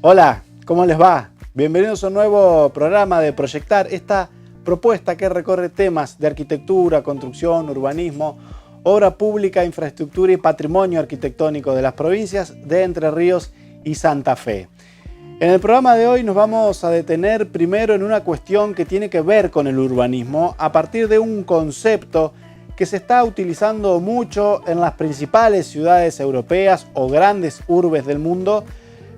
Hola, ¿cómo les va? Bienvenidos a un nuevo programa de Proyectar, esta propuesta que recorre temas de arquitectura, construcción, urbanismo, obra pública, infraestructura y patrimonio arquitectónico de las provincias de Entre Ríos y Santa Fe. En el programa de hoy nos vamos a detener primero en una cuestión que tiene que ver con el urbanismo a partir de un concepto que se está utilizando mucho en las principales ciudades europeas o grandes urbes del mundo,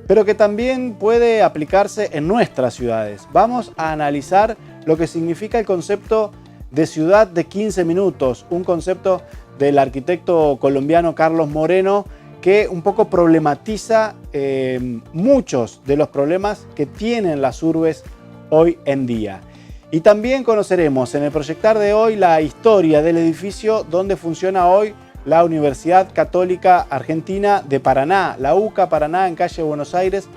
pero que también puede aplicarse en nuestras ciudades. Vamos a analizar lo que significa el concepto de ciudad de 15 minutos, un concepto del arquitecto colombiano Carlos Moreno que un poco problematiza muchos de los problemas que tienen las urbes hoy en día. Y también conoceremos en el Proyectar de hoy la historia del edificio donde funciona hoy la Universidad Católica Argentina de Paraná, la UCA Paraná, en calle Buenos Aires.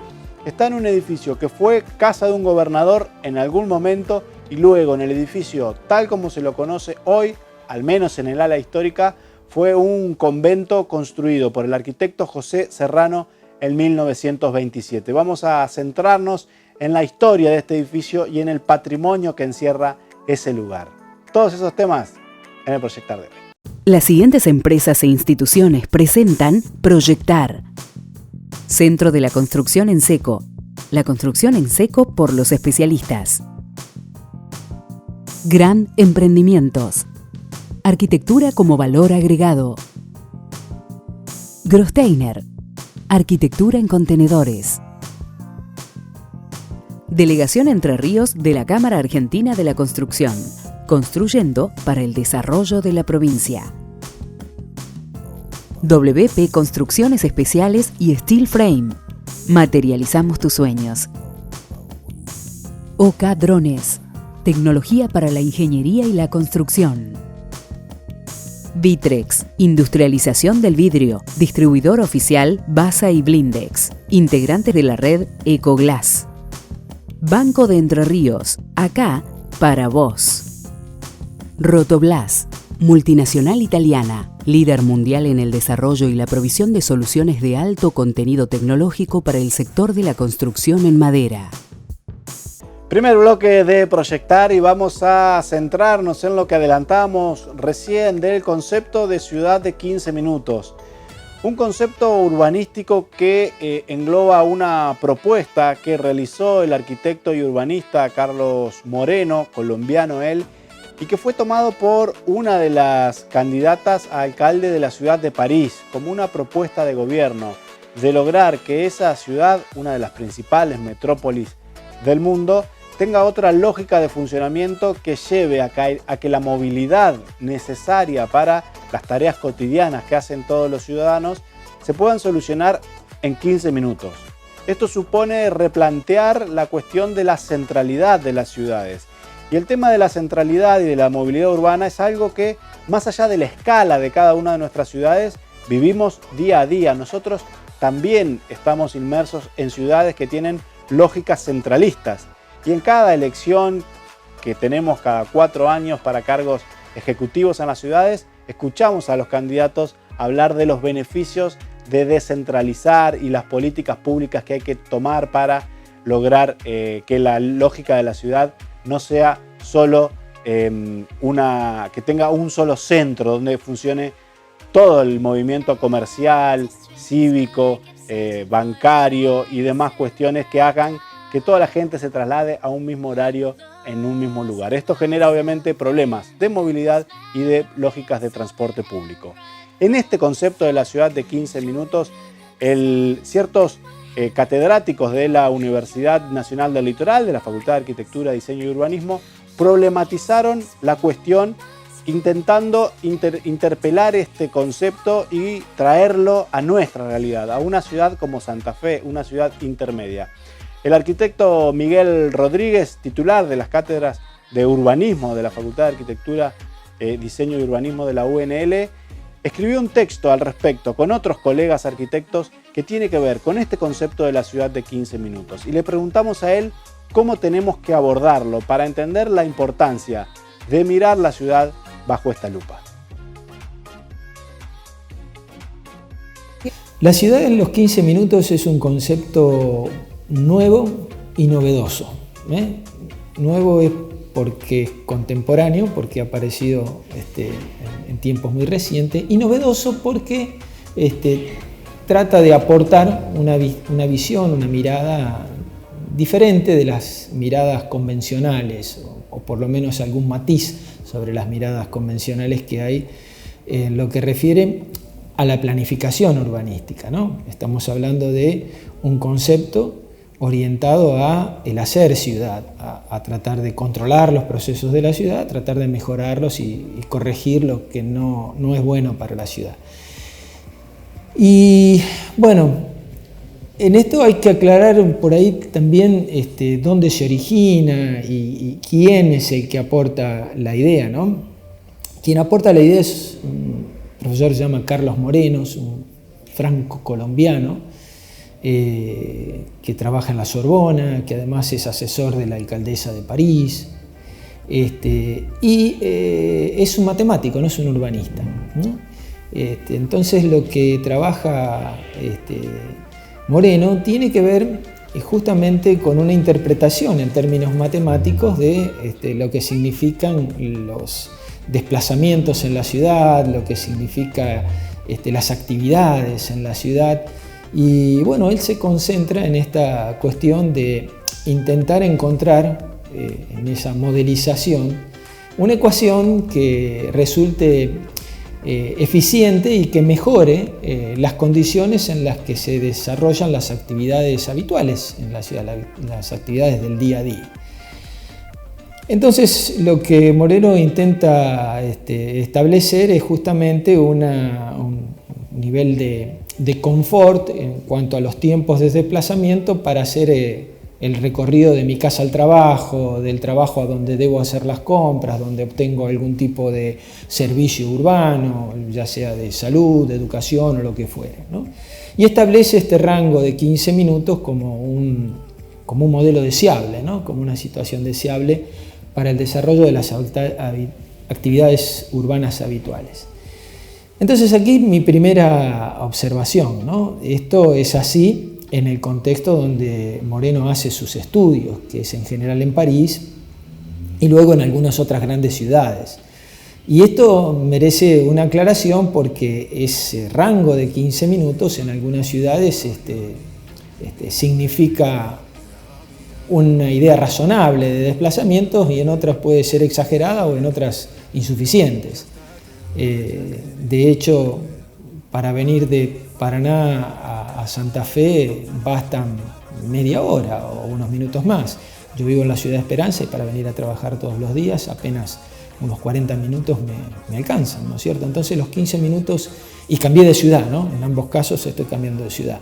Está en un edificio que fue casa de un gobernador en algún momento y luego en el edificio tal como se lo conoce hoy, al menos en el ala histórica, fue un convento construido por el arquitecto José Serrano en 1927. Vamos a centrarnos en la historia de este edificio y en el patrimonio que encierra ese lugar. Todos esos temas en el Proyectar de hoy. Las siguientes empresas e instituciones presentan Proyectar. Centro de la Construcción en Seco. La construcción en seco por los especialistas. Gran Emprendimientos. Arquitectura como valor agregado. Grosteiner. Arquitectura en contenedores. Delegación Entre Ríos de la Cámara Argentina de la Construcción. Construyendo para el desarrollo de la provincia. WP Construcciones Especiales y Steel Frame. Materializamos tus sueños. OK Drones. Tecnología para la ingeniería y la construcción. Vitrex. Industrialización del vidrio. Distribuidor oficial Basa y Blindex. Integrantes de la red Ecoglass. Banco de Entre Ríos. Acá para vos. Rotoblas. Multinacional italiana, líder mundial en el desarrollo y la provisión de soluciones de alto contenido tecnológico para el sector de la construcción en madera. Primer bloque de Proyectar y vamos a centrarnos en lo que adelantamos recién del concepto de ciudad de 15 minutos. Un concepto urbanístico que engloba una propuesta que realizó el arquitecto y urbanista Carlos Moreno, colombiano él, y que fue tomado por una de las candidatas a alcalde de la ciudad de París como una propuesta de gobierno de lograr que esa ciudad, una de las principales metrópolis del mundo, tenga otra lógica de funcionamiento que lleve a que la movilidad necesaria para las tareas cotidianas que hacen todos los ciudadanos se puedan solucionar en 15 minutos. Esto supone replantear la cuestión de la centralidad de las ciudades. Y el tema de la centralidad y de la movilidad urbana es algo que, más allá de la escala de cada una de nuestras ciudades, vivimos día a día. Nosotros también estamos inmersos en ciudades que tienen lógicas centralistas. Y en cada elección que tenemos cada 4 años para cargos ejecutivos en las ciudades, escuchamos a los candidatos hablar de los beneficios de descentralizar y las políticas públicas que hay que tomar para lograr que la lógica de la ciudad no sea solo que tenga un solo centro donde funcione todo el movimiento comercial, cívico, bancario y demás cuestiones que hagan que toda la gente se traslade a un mismo horario en un mismo lugar. Esto genera obviamente problemas de movilidad y de lógicas de transporte público. En este concepto de la ciudad de 15 minutos, ciertos catedráticos de la Universidad Nacional del Litoral, de la Facultad de Arquitectura, Diseño y Urbanismo, problematizaron la cuestión intentando interpelar este concepto y traerlo a nuestra realidad, a una ciudad como Santa Fe, una ciudad intermedia. El arquitecto Miguel Rodríguez, titular de las cátedras de urbanismo de la Facultad de Arquitectura, Diseño y Urbanismo de la UNL, escribió un texto al respecto con otros colegas arquitectos que tiene que ver con este concepto de la ciudad de 15 minutos. Y le preguntamos a él cómo tenemos que abordarlo para entender la importancia de mirar la ciudad bajo esta lupa. La ciudad en los 15 minutos es un concepto nuevo y novedoso. Nuevo es porque es contemporáneo, porque ha aparecido en tiempos muy recientes, y novedoso porque trata de aportar una visión, una mirada diferente de las miradas convencionales, o por lo menos algún matiz sobre las miradas convencionales que hay en lo que refiere a la planificación urbanística, ¿no? Estamos hablando de un concepto orientado a el hacer ciudad, a tratar de controlar los procesos de la ciudad, a tratar de mejorarlos y corregir lo que no es bueno para la ciudad. Y bueno, en esto hay que aclarar por ahí también dónde se origina y quién es el que aporta la idea, ¿no? Quien aporta la idea es un profesor que se llama Carlos Moreno, un franco-colombiano, que trabaja en la Sorbona, que además es asesor de la alcaldesa de París, y es un matemático, no es un urbanista, ¿no? Entonces lo que trabaja Moreno tiene que ver justamente con una interpretación en términos matemáticos de lo que significan los desplazamientos en la ciudad, lo que significa las actividades en la ciudad. Y bueno, él se concentra en esta cuestión de intentar encontrar en esa modelización una ecuación que resulte eficiente y que mejore las condiciones en las que se desarrollan las actividades habituales en la ciudad, las actividades del día a día. Entonces, lo que Moreno intenta establecer es justamente un nivel de confort en cuanto a los tiempos de desplazamiento para hacer el recorrido de mi casa al trabajo, del trabajo a donde debo hacer las compras, donde obtengo algún tipo de servicio urbano, ya sea de salud, de educación o lo que fuere, ¿no? Y establece este rango de 15 minutos como un modelo deseable, ¿no? Como una situación deseable para el desarrollo de las actividades urbanas habituales. Entonces aquí mi primera observación, ¿no? Esto es así en el contexto donde Moreno hace sus estudios, que es en general en París y luego en algunas otras grandes ciudades. Y esto merece una aclaración porque ese rango de 15 minutos en algunas ciudades significa una idea razonable de desplazamientos y en otras puede ser exagerada o en otras insuficientes. De hecho, para venir de Paraná a Santa Fe bastan media hora o unos minutos más. Yo vivo en la ciudad de Esperanza y para venir a trabajar todos los días apenas unos 40 minutos me alcanzan, ¿no es cierto? Entonces los 15 minutos, y cambié de ciudad, ¿no? En ambos casos estoy cambiando de ciudad.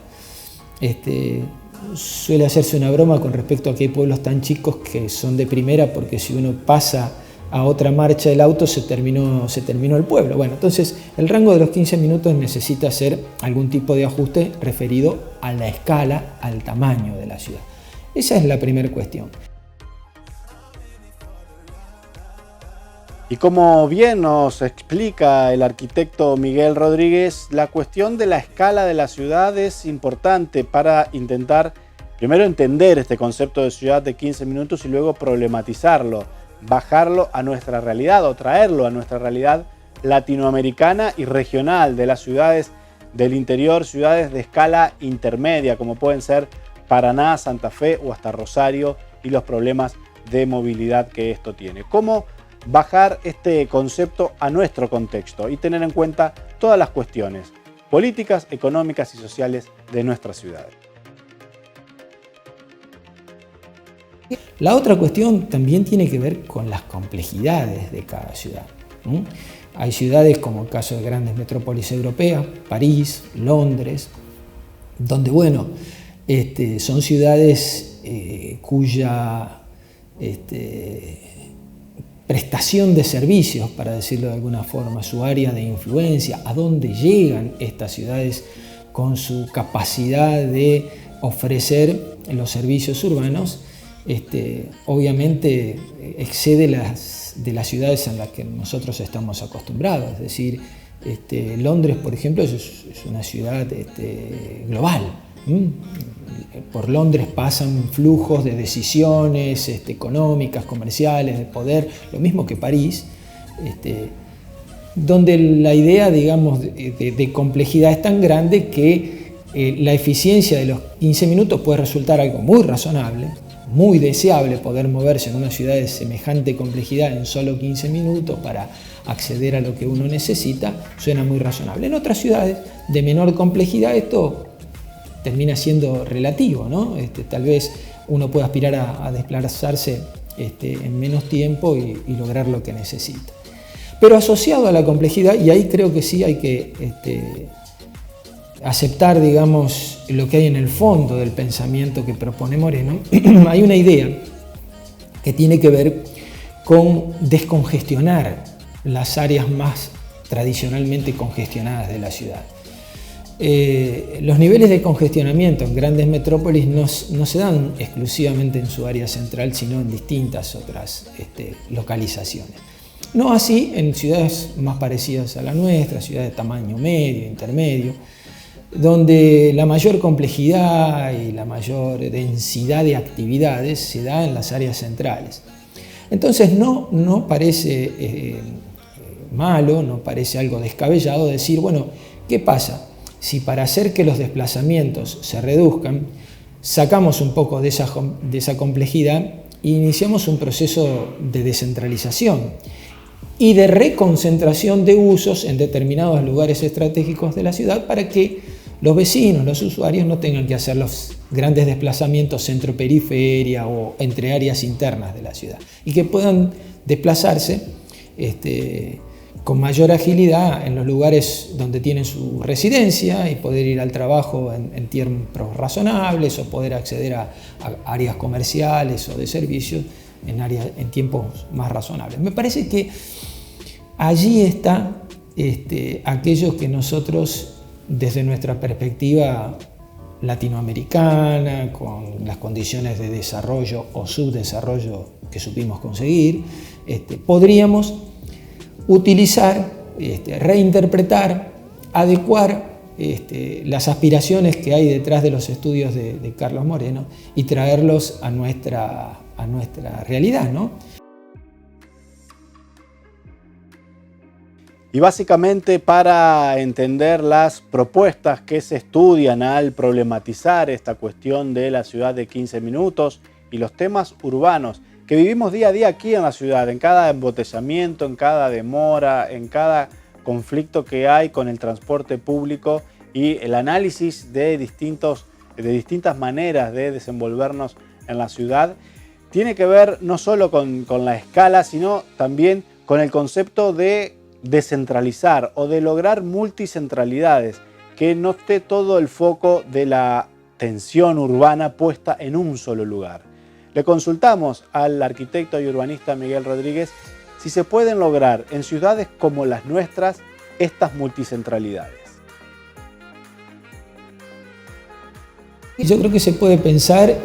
Suele hacerse una broma con respecto a que hay pueblos tan chicos que son de primera porque si uno pasa a otra marcha del auto se terminó el pueblo. Bueno, entonces el rango de los 15 minutos necesita hacer algún tipo de ajuste referido a la escala, al tamaño de la ciudad. Esa es la primera cuestión. Y como bien nos explica el arquitecto Miguel Rodríguez, la cuestión de la escala de la ciudad es importante para intentar primero entender este concepto de ciudad de 15 minutos y luego problematizarlo, bajarlo a nuestra realidad o traerlo a nuestra realidad latinoamericana y regional de las ciudades del interior, ciudades de escala intermedia como pueden ser Paraná, Santa Fe o hasta Rosario y los problemas de movilidad que esto tiene. ¿Cómo bajar este concepto a nuestro contexto y tener en cuenta todas las cuestiones políticas, económicas y sociales de nuestras ciudades? La otra cuestión también tiene que ver con las complejidades de cada ciudad. Hay ciudades como el caso de grandes metrópolis europeas, París, Londres, donde bueno, son ciudades cuya prestación de servicios, para decirlo de alguna forma, su área de influencia, a dónde llegan estas ciudades con su capacidad de ofrecer los servicios urbanos, obviamente excede de las ciudades en las que nosotros estamos acostumbrados. Es decir, Londres, por ejemplo, es una ciudad global. por Londres pasan flujos de decisiones económicas, comerciales, de poder, lo mismo que París, donde la idea, digamos, de complejidad es tan grande que la eficiencia de los 15 minutos puede resultar algo muy razonable, muy deseable poder moverse en una ciudad de semejante complejidad en solo 15 minutos para acceder a lo que uno necesita, suena muy razonable. En otras ciudades de menor complejidad esto termina siendo relativo, ¿no? Tal vez uno pueda aspirar a desplazarse en menos tiempo y lograr lo que necesita. Pero asociado a la complejidad, y ahí creo que sí hay que aceptar, digamos, lo que hay en el fondo del pensamiento que propone Moreno, hay una idea que tiene que ver con descongestionar las áreas más tradicionalmente congestionadas de la ciudad. Los niveles de congestionamiento en grandes metrópolis no se dan exclusivamente en su área central, sino en distintas otras localizaciones. No así en ciudades más parecidas a la nuestra, ciudades de tamaño medio, intermedio, donde la mayor complejidad y la mayor densidad de actividades se da en las áreas centrales. Entonces no parece malo, no parece algo descabellado decir, bueno, ¿qué pasa? Si para hacer que los desplazamientos se reduzcan, sacamos un poco de esa complejidad e iniciamos un proceso de descentralización y de reconcentración de usos en determinados lugares estratégicos de la ciudad para que los vecinos, los usuarios no tengan que hacer los grandes desplazamientos centro-periferia o entre áreas internas de la ciudad y que puedan desplazarse con mayor agilidad en los lugares donde tienen su residencia y poder ir al trabajo en tiempos razonables o poder acceder a áreas comerciales o de servicios en tiempos más razonables. Me parece que allí está aquello que nosotros, desde nuestra perspectiva latinoamericana, con las condiciones de desarrollo o subdesarrollo que supimos conseguir, podríamos utilizar, reinterpretar, adecuar las aspiraciones que hay detrás de los estudios de Carlos Moreno y traerlos a nuestra realidad, ¿no? Y básicamente para entender las propuestas que se estudian al problematizar esta cuestión de la ciudad de 15 minutos y los temas urbanos que vivimos día a día aquí en la ciudad, en cada embotellamiento, en cada demora, en cada conflicto que hay con el transporte público y el análisis de distintas maneras de desenvolvernos en la ciudad, tiene que ver no solo con la escala, sino también con el concepto de descentralizar o de lograr multicentralidades, que no esté todo el foco de la tensión urbana puesta en un solo lugar. Le consultamos al arquitecto y urbanista Miguel Rodríguez si se pueden lograr en ciudades como las nuestras estas multicentralidades. Yo creo que se puede pensar,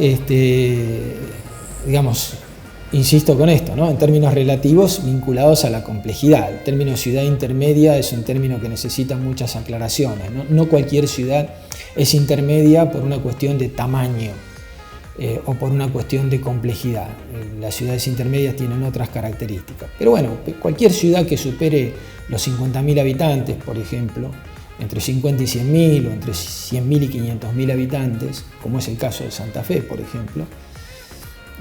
digamos, insisto con esto, ¿no? En términos relativos vinculados a la complejidad. El término ciudad intermedia es un término que necesita muchas aclaraciones, ¿no? No cualquier ciudad es intermedia por una cuestión de tamaño o por una cuestión de complejidad. Las ciudades intermedias tienen otras características. Pero bueno, cualquier ciudad que supere los 50.000 habitantes, por ejemplo, entre 50 y 100.000 o entre 100.000 y 500.000 habitantes, como es el caso de Santa Fe, por ejemplo.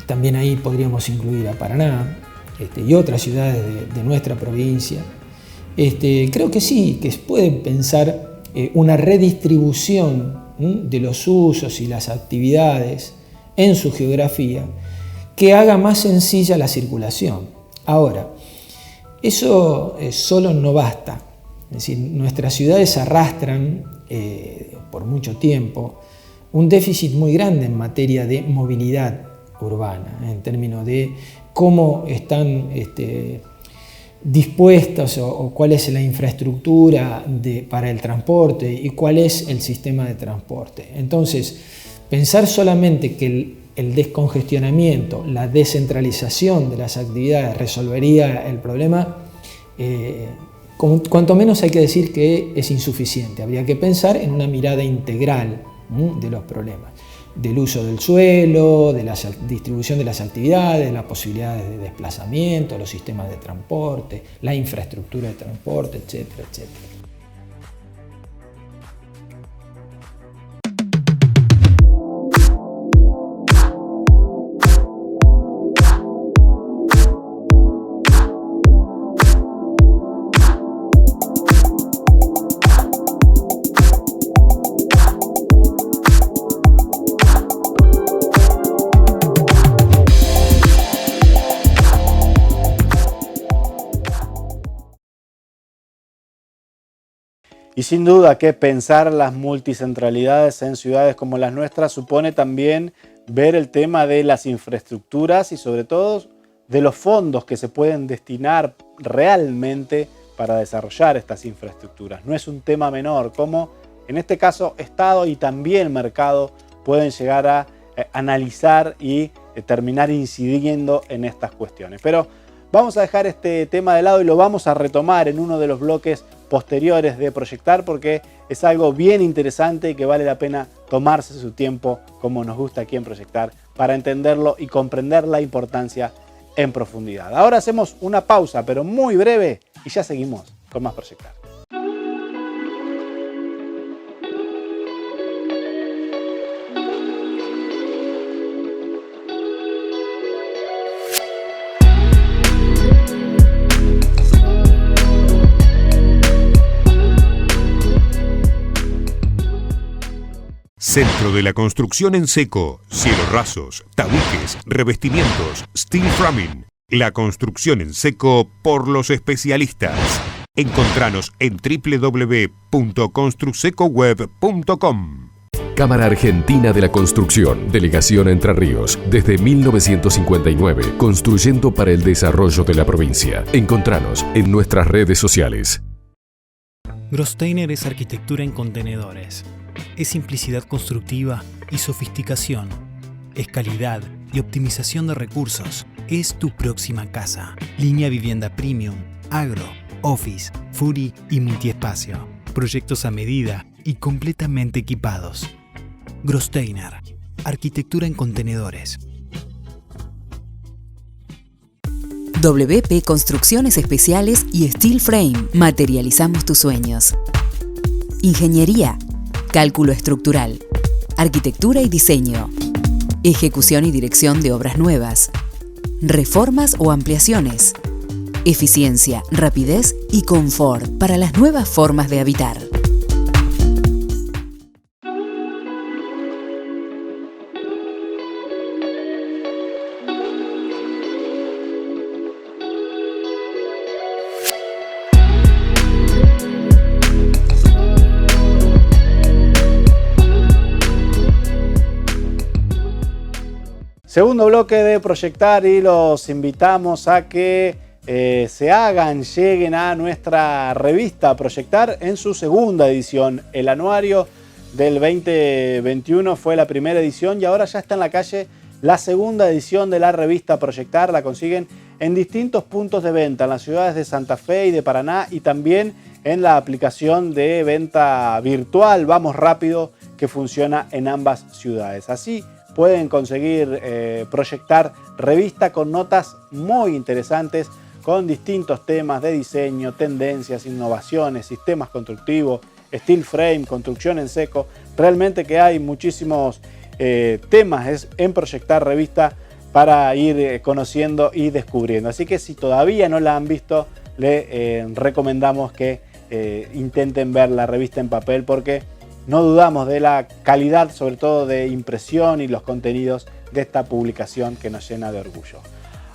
También ahí podríamos incluir a Paraná y otras ciudades de nuestra provincia. Creo que sí, que se puede pensar una redistribución de los usos y las actividades en su geografía que haga más sencilla la circulación. Ahora, eso solo no basta. Es decir, nuestras ciudades arrastran por mucho tiempo un déficit muy grande en materia de movilidad urbana, en términos de cómo están dispuestas o cuál es la infraestructura para el transporte y cuál es el sistema de transporte. Entonces, pensar solamente que el descongestionamiento, la descentralización de las actividades resolvería el problema, cuanto menos hay que decir que es insuficiente. Habría que pensar en una mirada integral de los problemas. del uso del suelo, de la distribución de las actividades, las posibilidades de desplazamiento, los sistemas de transporte, la infraestructura de transporte, etcétera, etcétera. Y sin duda que pensar las multicentralidades en ciudades como las nuestras supone también ver el tema de las infraestructuras y sobre todo de los fondos que se pueden destinar realmente para desarrollar estas infraestructuras. No es un tema menor, como en este caso Estado y también mercado pueden llegar a analizar y terminar incidiendo en estas cuestiones. Pero vamos a dejar este tema de lado y lo vamos a retomar en uno de los bloques posteriores de Proyectar, porque es algo bien interesante y que vale la pena tomarse su tiempo, como nos gusta aquí en Proyectar, para entenderlo y comprender la importancia en profundidad. Ahora hacemos una pausa, pero muy breve, y ya seguimos con más Proyectar. Centro de la construcción en seco, cielos rasos, tabiques, revestimientos, steel framing. La construcción en seco por los especialistas. Encontranos en www.construsecoweb.com. Cámara Argentina de la Construcción, Delegación Entre Ríos, desde 1959, construyendo para el desarrollo de la provincia. Encontranos en nuestras redes sociales. Grosteiner es arquitectura en contenedores. Es simplicidad constructiva y sofisticación. Es calidad y optimización de recursos. Es tu próxima casa. Línea vivienda premium, agro, office, furi y multiespacio. Proyectos a medida y completamente equipados. Grosteiner, arquitectura en contenedores. WP Construcciones Especiales y Steel Frame. Materializamos tus sueños. Ingeniería, cálculo estructural, arquitectura y diseño, ejecución y dirección de obras nuevas, reformas o ampliaciones, eficiencia, rapidez y confort para las nuevas formas de habitar. Segundo bloque de Proyectar y los invitamos a que lleguen a nuestra revista Proyectar en su segunda edición. El anuario del 2021 fue la primera edición y ahora ya está en la calle la segunda edición de la revista Proyectar. La consiguen en distintos puntos de venta en las ciudades de Santa Fe y de Paraná y también en la aplicación de venta virtual Vamos Rápido que funciona en ambas ciudades. Así pueden conseguir Proyectar revista con notas muy interesantes con distintos temas de diseño, tendencias, innovaciones, sistemas constructivos, steel frame, construcción en seco. Realmente que hay muchísimos temas en Proyectar revista para ir conociendo y descubriendo. Así que si todavía no la han visto, le recomendamos que intenten ver la revista en papel porque no dudamos de la calidad, sobre todo de impresión y los contenidos de esta publicación que nos llena de orgullo.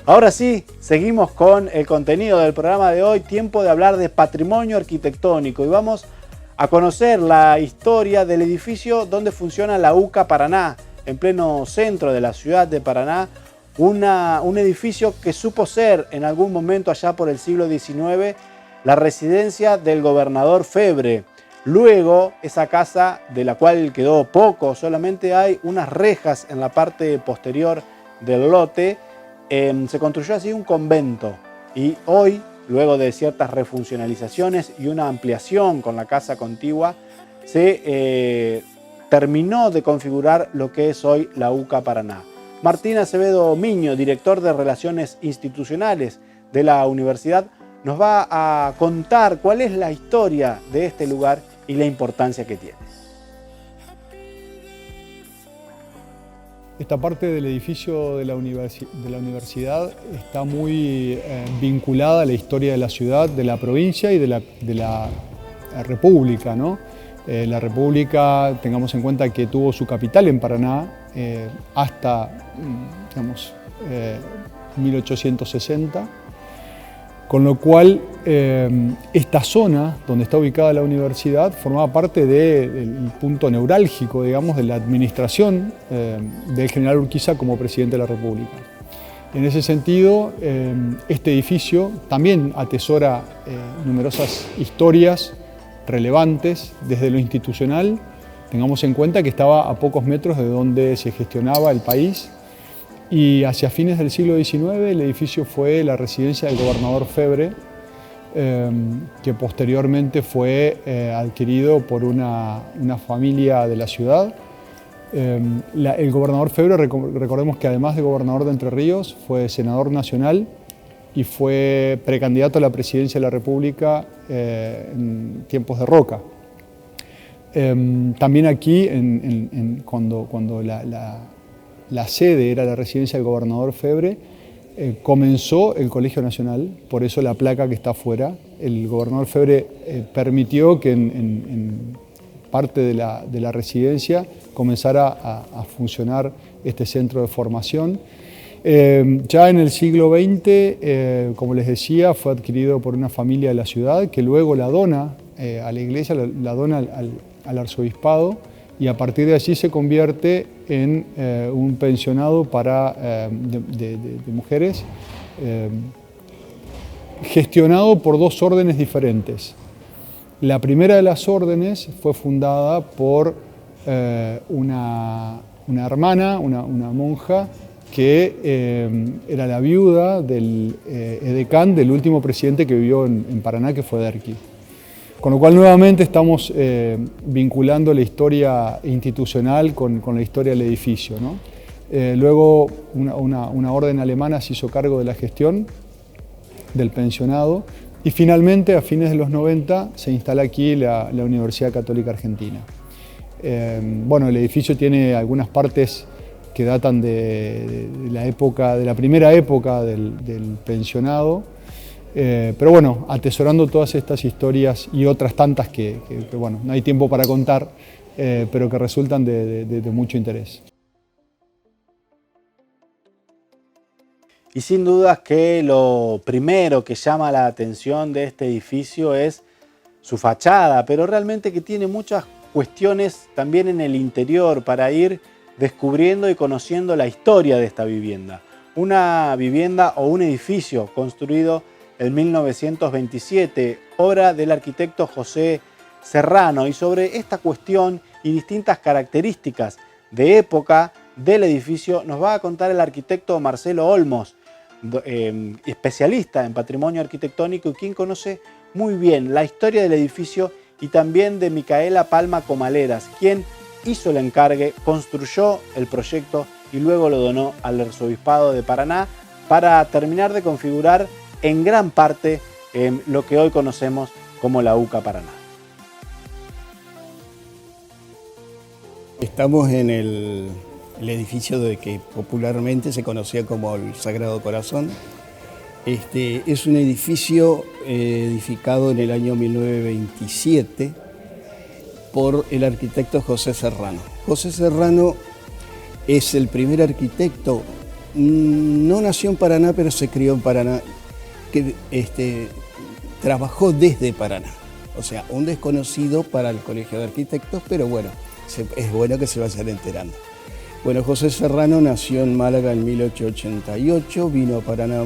Ahora sí, seguimos con el contenido del programa de hoy. Tiempo de hablar de patrimonio arquitectónico y vamos a conocer la historia del edificio donde funciona la UCA Paraná, en pleno centro de la ciudad de Paraná. Un edificio que supo ser en algún momento allá por el siglo XIX la residencia del gobernador Febre. Luego, esa casa, de la cual quedó poco, solamente hay unas rejas en la parte posterior del lote, se construyó así un convento. Y hoy, luego de ciertas refuncionalizaciones y una ampliación con la casa contigua, se terminó de configurar lo que es hoy la UCA Paraná. Martín Acevedo Miño, director de Relaciones Institucionales de la universidad, nos va a contar cuál es la historia de este lugar y la importancia que tiene. Esta parte del edificio de la universidad está muy vinculada a la historia de la ciudad, de la provincia y de la República, ¿no? La República, tengamos en cuenta que tuvo su capital en Paraná hasta, digamos, 1860, con lo cual esta zona donde está ubicada la universidad formaba parte del punto neurálgico, digamos, de la administración del general Urquiza como presidente de la República. En ese sentido, este edificio también atesora numerosas historias relevantes desde lo institucional. Tengamos en cuenta que estaba a pocos metros de donde se gestionaba el país y hacia fines del siglo XIX el edificio fue la residencia del gobernador Febre, que posteriormente fue adquirido por una familia de la ciudad. El gobernador Febre, recordemos que además de gobernador de Entre Ríos, fue senador nacional y fue precandidato a la presidencia de la República en tiempos de Roca. También aquí, cuando la sede era la residencia del gobernador Febre, comenzó el Colegio Nacional, por eso la placa que está afuera. El gobernador Febre permitió que en parte de la residencia comenzara a funcionar este centro de formación. Ya en el siglo XX, como les decía, fue adquirido por una familia de la ciudad que luego la dona a la iglesia, la dona al arzobispado, y a partir de allí se convierte en un pensionado de mujeres gestionado por dos órdenes diferentes. La primera de las órdenes fue fundada por una hermana, una monja, que era la viuda del edecán del último presidente que vivió en Paraná, que fue Derqui. Con lo cual nuevamente estamos vinculando la historia institucional con la historia del edificio, ¿no? Luego una orden alemana se hizo cargo de la gestión del pensionado y finalmente a fines de los 90 se instala aquí la Universidad Católica Argentina. Bueno, el edificio tiene algunas partes que datan de la primera época del pensionado, pero bueno, atesorando todas estas historias y otras tantas que bueno, no hay tiempo para contar, pero que resultan de mucho interés. Y sin dudas que lo primero que llama la atención de este edificio es su fachada, pero realmente que tiene muchas cuestiones también en el interior para ir descubriendo y conociendo la historia de esta vivienda. Una vivienda o un edificio construido en 1927, obra del arquitecto José Serrano, y sobre esta cuestión y distintas características de época del edificio nos va a contar el arquitecto Marcelo Olmos, especialista en patrimonio arquitectónico y quien conoce muy bien la historia del edificio, y también de Micaela Palma Comaleras, quien hizo el encargue, construyó el proyecto y luego lo donó al Arzobispado de Paraná para terminar de configurar en gran parte lo que hoy conocemos como la UCA Paraná. Estamos en el edificio de que popularmente se conocía como el Sagrado Corazón. Es un edificio edificado en el año 1927 por el arquitecto José Serrano. José Serrano es el primer arquitecto, no nació en Paraná, pero se crió en Paraná, que trabajó desde Paraná. O sea, un desconocido para el Colegio de Arquitectos, pero bueno, es bueno que se vayan enterando. Bueno, José Serrano nació en Málaga en 1888, vino a Paraná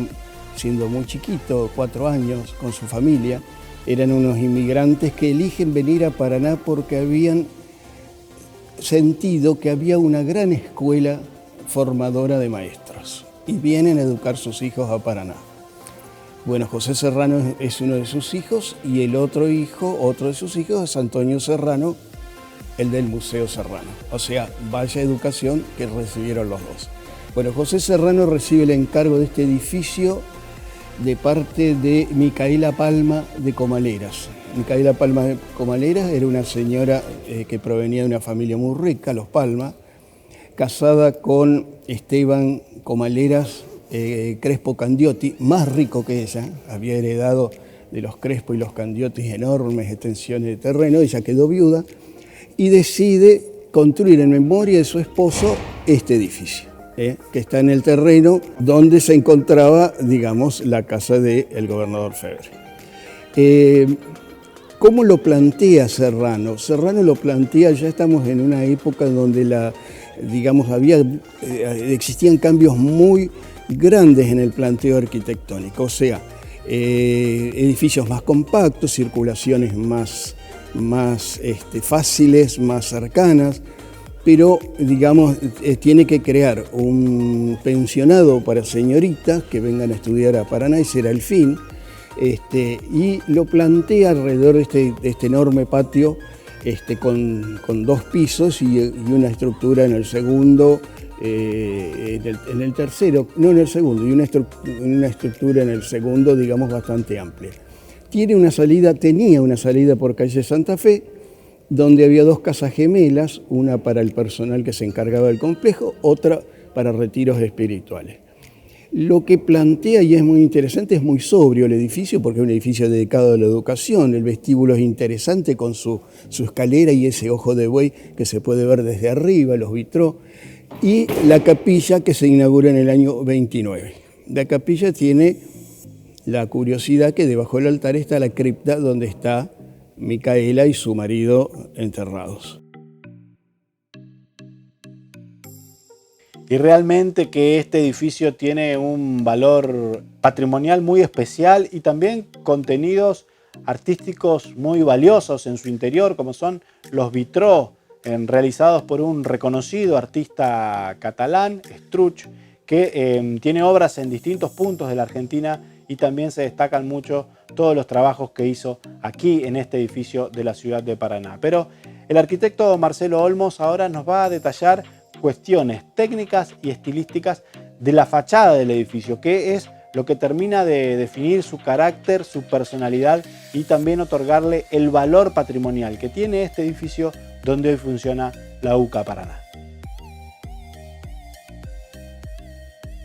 siendo muy chiquito, 4 años, con su familia. Eran unos inmigrantes que eligen venir a Paraná porque habían sentido que había una gran escuela formadora de maestros y vienen a educar sus hijos a Paraná. Bueno, José Serrano es uno de sus hijos y el otro de sus hijos es Antonio Serrano, el del Museo Serrano. O sea, vaya educación que recibieron los dos. Bueno, José Serrano recibe el encargo de este edificio de parte de Micaela Palma de Comaleras. Micaela Palma de Comaleras era una señora que provenía de una familia muy rica, los Palma, casada con Esteban Comaleras Crespo Candiotti, más rico que ella, había heredado de los Crespo y los Candiotti enormes extensiones de terreno. Ella quedó viuda y decide construir en memoria de su esposo este edificio, que está en el terreno donde se encontraba, digamos, la casa del gobernador Febre. ¿Cómo lo plantea Serrano? Serrano lo plantea, ya estamos en una época donde existían cambios muy grandes en el planteo arquitectónico, o sea, edificios más compactos, circulaciones más fáciles, más cercanas, pero digamos tiene que crear un pensionado para señoritas que vengan a estudiar a Paraná, ese era el fin, y lo plantea alrededor de este enorme patio con 2 pisos y una estructura en el segundo, en el tercero, no en el segundo, y una estructura en el segundo, digamos, bastante amplia. Tenía una salida por calle Santa Fe, donde había 2 casas gemelas, una para el personal que se encargaba del complejo, otra para retiros espirituales. Lo que plantea, y es muy interesante, es muy sobrio el edificio, porque es un edificio dedicado a la educación. El vestíbulo es interesante con su escalera y ese ojo de buey que se puede ver desde arriba, los vitrós, y la capilla que se inaugura en el año 29. La capilla tiene la curiosidad que debajo del altar está la cripta donde está Micaela y su marido enterrados. Y realmente que este edificio tiene un valor patrimonial muy especial y también contenidos artísticos muy valiosos en su interior, como son los vitrós realizados por un reconocido artista catalán, Struch, que tiene obras en distintos puntos de la Argentina y también se destacan mucho todos los trabajos que hizo aquí en este edificio de la ciudad de Paraná. Pero el arquitecto Marcelo Olmos ahora nos va a detallar cuestiones técnicas y estilísticas de la fachada del edificio, que es lo que termina de definir su carácter, su personalidad y también otorgarle el valor patrimonial que tiene este edificio donde hoy funciona la UCA Paraná.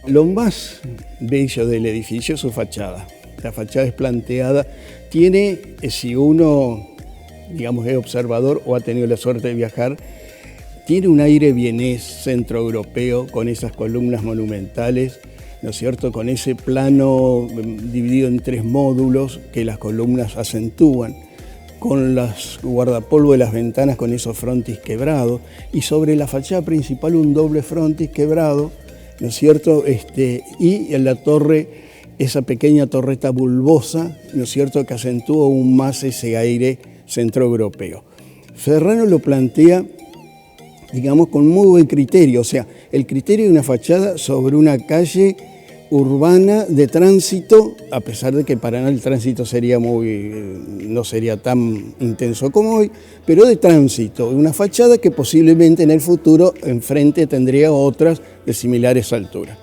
Lo más bello del edificio es su fachada. La fachada es planteada, tiene, si uno, digamos, es observador o ha tenido la suerte de viajar, tiene un aire vienés, centroeuropeo, con esas columnas monumentales, ¿no es cierto?, con ese plano dividido en 3 módulos que las columnas acentúan, con los guardapolvo de las ventanas con esos frontis quebrados, y sobre la fachada principal un doble frontis quebrado, ¿no es cierto?, y en la torre, esa pequeña torreta bulbosa, ¿no es cierto?, que acentúa aún más ese aire centroeuropeo. Serrano lo plantea, digamos, con muy buen criterio, o sea, el criterio de una fachada sobre una calle urbana de tránsito, a pesar de que en Paraná el tránsito no sería tan intenso como hoy, pero de tránsito, una fachada que posiblemente en el futuro enfrente tendría otras de similares alturas.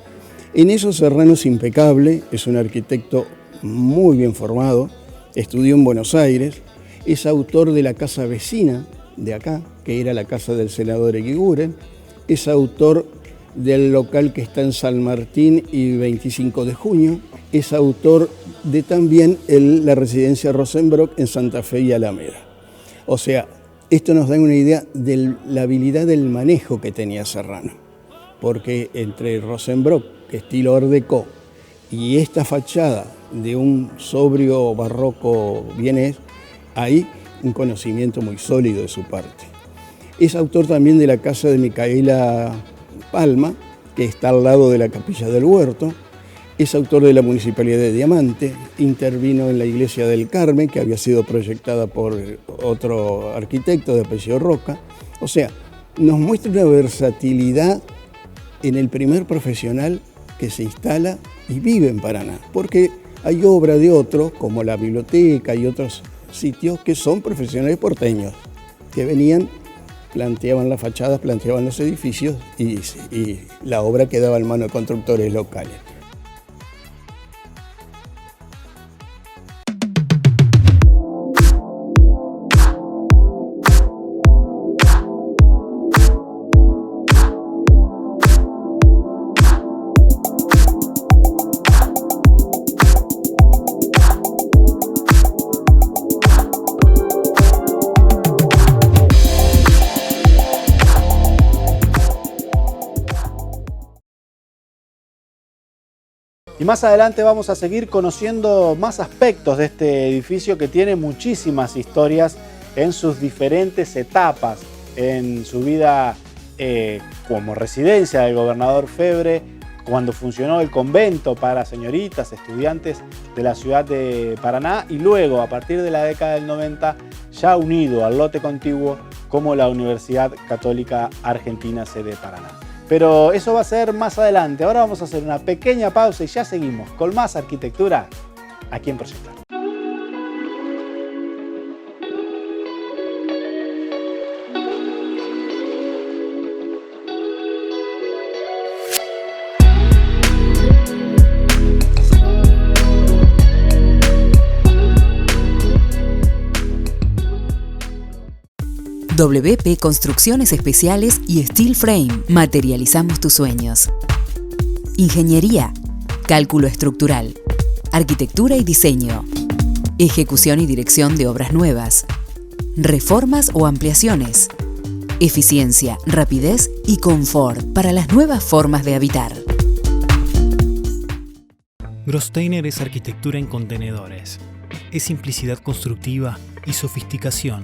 En eso Serrano es impecable, es un arquitecto muy bien formado, estudió en Buenos Aires, es autor de la casa vecina de acá, que era la casa del senador Eguiguren, es autor del local que está en San Martín y 25 de junio, es autor de también la residencia Rosenbrock en Santa Fe y Alameda. O sea, esto nos da una idea de la habilidad del manejo que tenía Serrano, porque entre Rosenbrock, estilo Art Deco, y esta fachada de un sobrio barroco vienés, hay un conocimiento muy sólido de su parte. Es autor también de la casa de Micaela Palma, que está al lado de la Capilla del Huerto. Es autor de la Municipalidad de Diamante, intervino en la Iglesia del Carmen, que había sido proyectada por otro arquitecto de apellido Roca. O sea, nos muestra una versatilidad en el primer profesional que se instala y vive en Paraná, porque hay obra de otros, como la biblioteca y otros sitios que son profesionales porteños, que venían planteaban las fachadas, planteaban los edificios y la obra quedaba en manos de constructores locales. Y más adelante vamos a seguir conociendo más aspectos de este edificio que tiene muchísimas historias en sus diferentes etapas, en su vida como residencia del gobernador Febre, cuando funcionó el convento para señoritas, estudiantes de la ciudad de Paraná, y luego, a partir de la década del 90, ya unido al lote contiguo como la Universidad Católica Argentina sede Paraná. Pero eso va a ser más adelante. Ahora vamos a hacer una pequeña pausa y ya seguimos con más arquitectura aquí en Proyectar. WP Construcciones Especiales y Steel Frame. Materializamos tus sueños. Ingeniería, cálculo estructural, arquitectura y diseño, ejecución y dirección de obras nuevas, reformas o ampliaciones, eficiencia, rapidez y confort para las nuevas formas de habitar. Grosteiner es arquitectura en contenedores. Es simplicidad constructiva y sofisticación.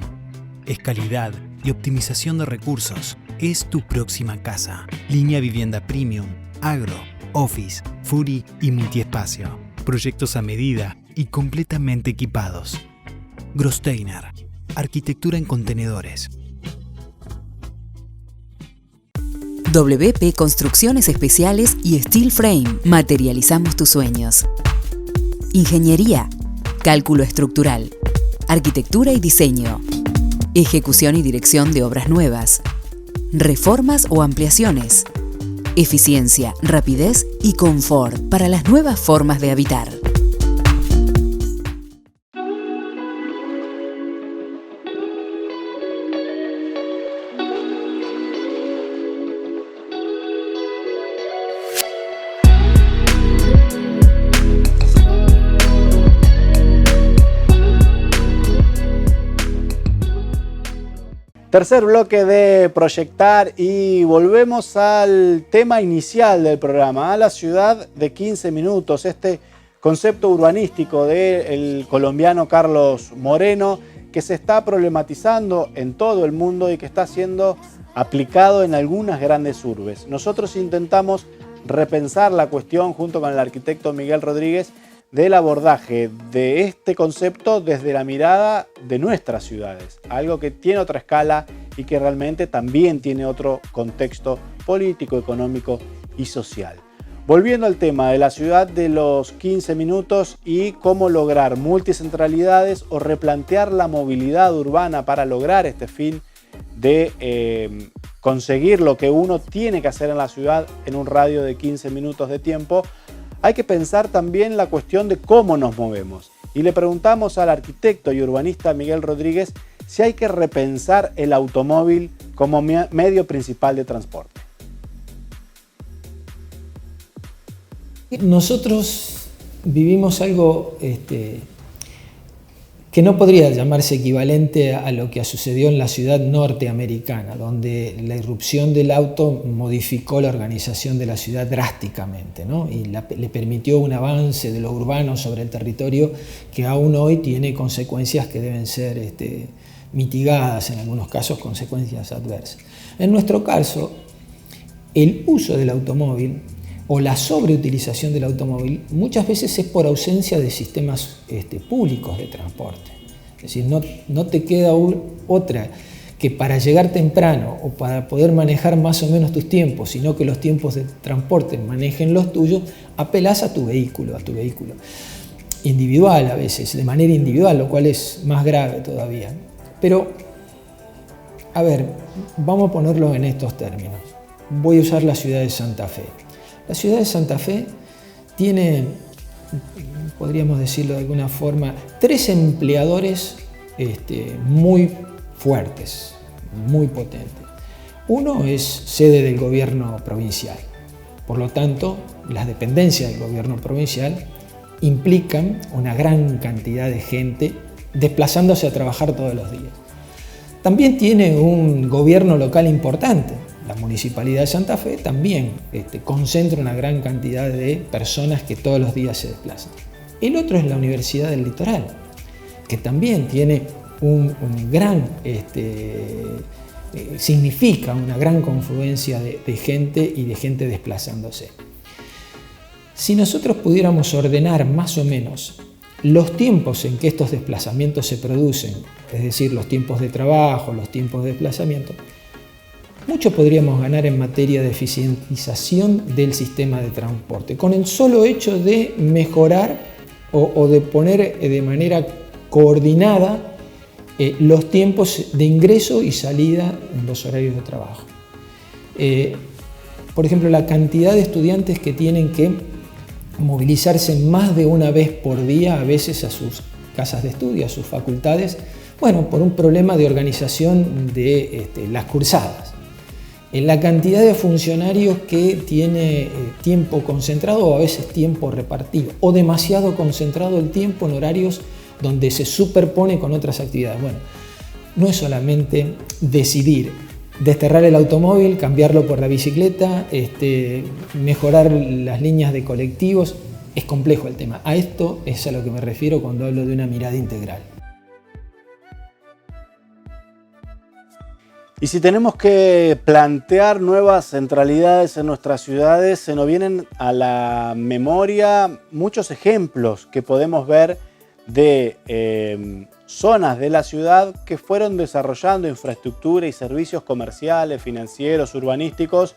Es calidad y optimización de recursos. Es tu próxima casa. Línea vivienda premium, agro, office, furi y multiespacio. Proyectos a medida y completamente equipados. Grosteiner. Arquitectura en contenedores. WP Construcciones Especiales y Steel Frame. Materializamos tus sueños. Ingeniería, cálculo estructural, arquitectura y diseño, ejecución y dirección de obras nuevas, reformas o ampliaciones, eficiencia, rapidez y confort para las nuevas formas de habitar. Tercer bloque de Proyectar y volvemos al tema inicial del programa, a la ciudad de 15 minutos, este concepto urbanístico del colombiano Carlos Moreno que se está problematizando en todo el mundo y que está siendo aplicado en algunas grandes urbes. Nosotros intentamos repensar la cuestión junto con el arquitecto Miguel Rodríguez del abordaje de este concepto desde la mirada de nuestras ciudades, algo que tiene otra escala y que realmente también tiene otro contexto político, económico y social. Volviendo al tema de la ciudad de los 15 minutos y cómo lograr multicentralidades o replantear la movilidad urbana para lograr este fin de conseguir lo que uno tiene que hacer en la ciudad en un radio de 15 minutos de tiempo, hay que pensar también la cuestión de cómo nos movemos. Y le preguntamos al arquitecto y urbanista Miguel Rodríguez si hay que repensar el automóvil como medio principal de transporte. Nosotros vivimos algo que no podría llamarse equivalente a lo que sucedió en la ciudad norteamericana, donde la irrupción del auto modificó la organización de la ciudad drásticamente, ¿no? Y le permitió un avance de lo urbano sobre el territorio que aún hoy tiene consecuencias que deben ser mitigadas, en algunos casos consecuencias adversas. En nuestro caso, el uso del automóvil o la sobreutilización del automóvil muchas veces es por ausencia de sistemas públicos de transporte. Es decir, no te queda otra que para llegar temprano o para poder manejar más o menos tus tiempos, sino que los tiempos de transporte manejen los tuyos, apelás a tu vehículo individual a veces, de manera individual, lo cual es más grave todavía. Pero A ver, vamos a ponerlo en estos términos. Voy a usar la ciudad de Santa Fe. La ciudad de Santa Fe tiene, podríamos decirlo de alguna forma, 3 empleadores muy fuertes, muy potentes. Uno es sede del gobierno provincial. Por lo tanto, las dependencias del gobierno provincial implican una gran cantidad de gente desplazándose a trabajar todos los días. También tiene un gobierno local importante. La Municipalidad de Santa Fe también concentra una gran cantidad de personas que todos los días se desplazan. El otro es la Universidad del Litoral, que también tiene un gran, significa una gran confluencia de gente y de gente desplazándose. Si nosotros pudiéramos ordenar más o menos los tiempos en que estos desplazamientos se producen, es decir, los tiempos de trabajo, los tiempos de desplazamiento, mucho podríamos ganar en materia de eficientización del sistema de transporte, con el solo hecho de mejorar o de poner de manera coordinada los tiempos de ingreso y salida en los horarios de trabajo. Por ejemplo, la cantidad de estudiantes que tienen que movilizarse más de una vez por día, a veces a sus casas de estudio, a sus facultades, bueno, por un problema de organización de las cursadas. La cantidad de funcionarios que tiene tiempo concentrado o a veces tiempo repartido, o demasiado concentrado el tiempo en horarios donde se superpone con otras actividades. Bueno, no es solamente decidir desterrar el automóvil, cambiarlo por la bicicleta, mejorar las líneas de colectivos. Es complejo el tema. A esto es a lo que me refiero cuando hablo de una mirada integral. Y si tenemos que plantear nuevas centralidades en nuestras ciudades, se nos vienen a la memoria muchos ejemplos que podemos ver de zonas de la ciudad que fueron desarrollando infraestructura y servicios comerciales, financieros, urbanísticos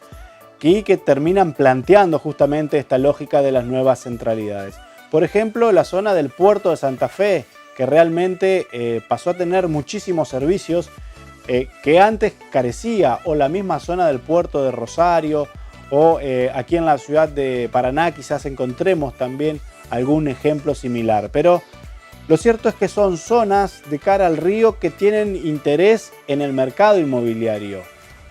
y que terminan planteando justamente esta lógica de las nuevas centralidades. Por ejemplo, la zona del puerto de Santa Fe, que realmente pasó a tener muchísimos servicios que antes carecía, o la misma zona del puerto de Rosario, o aquí en la ciudad de Paraná quizás encontremos también algún ejemplo similar. Pero lo cierto es que son zonas de cara al río que tienen interés en el mercado inmobiliario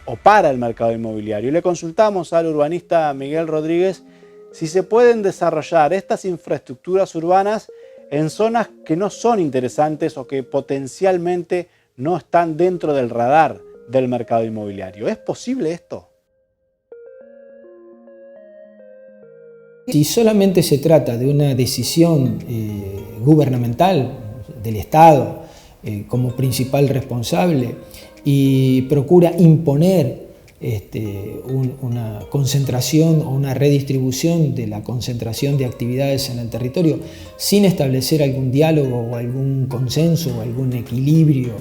o para el mercado inmobiliario. Y le consultamos al urbanista Miguel Rodríguez si se pueden desarrollar estas infraestructuras urbanas en zonas que no son interesantes o que potencialmente no están dentro del radar del mercado inmobiliario. ¿Es posible esto? Si solamente se trata de una decisión gubernamental del Estado como principal responsable y procura imponer una concentración o una redistribución de la concentración de actividades en el territorio sin establecer algún diálogo o algún consenso o algún equilibrio